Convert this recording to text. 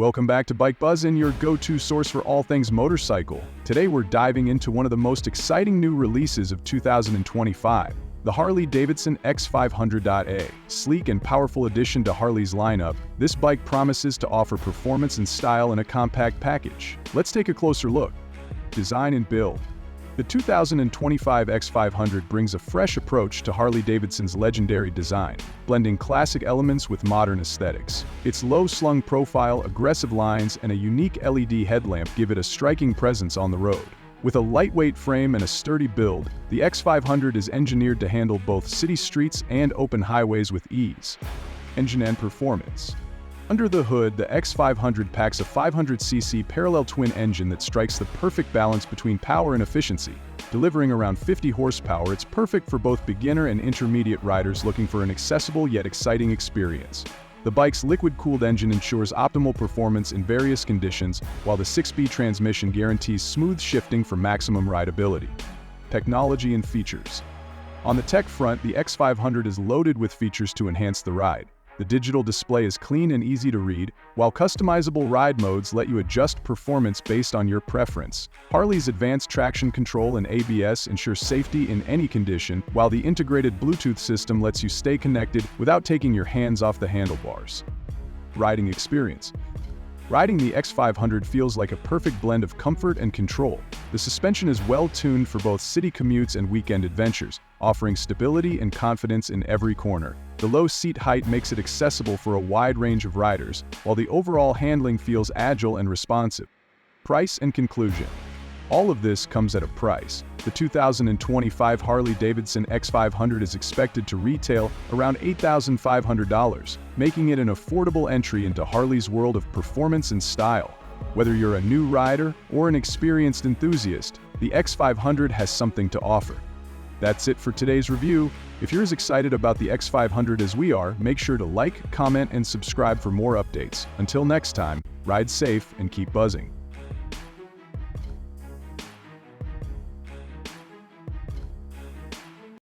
Welcome back to Bike Buzzin', your go-to source for all things motorcycle. Today we're diving into one of the most exciting new releases of 2025, the Harley Davidson X500. Sleek and powerful addition to Harley's lineup, this bike promises to offer performance and style in a compact package. Let's take a closer look. Design and build. The 2025 X500 brings a fresh approach to Harley Davidson's legendary design, blending classic elements with modern aesthetics. Its low-slung profile, aggressive lines, and a unique LED headlamp give it a striking presence on the road. With a lightweight frame and a sturdy build, the X500 is engineered to handle both city streets and open highways with ease. Engine and performance. Under the hood, the X500 packs a 500cc parallel twin engine that strikes the perfect balance between power and efficiency. Delivering around 50 horsepower, it's perfect for both beginner and intermediate riders looking for an accessible yet exciting experience. The bike's liquid-cooled engine ensures optimal performance in various conditions, while the 6-speed transmission guarantees smooth shifting for maximum rideability. Technology and features. On the tech front, the X500 is loaded with features to enhance the ride. The digital display is clean and easy to read, while customizable ride modes let you adjust performance based on your preference. Harley's advanced traction control and ABS ensure safety in any condition, while the integrated Bluetooth system lets you stay connected without taking your hands off the handlebars. Riding experience. Riding the X500 feels like a perfect blend of comfort and control. The suspension is well-tuned for both city commutes and weekend adventures, offering stability and confidence in every corner. The low seat height makes it accessible for a wide range of riders, while the overall handling feels agile and responsive. Price and conclusion. All of this comes at a price. The 2025 Harley Davidson X500 is expected to retail around $8,500, making it an affordable entry into Harley's world of performance and style. Whether you're a new rider or an experienced enthusiast, the X500 has something to offer. That's it for today's review. If you're as excited about the X500 as we are, make sure to like, comment, and subscribe for more updates. Until next time, ride safe and keep buzzing.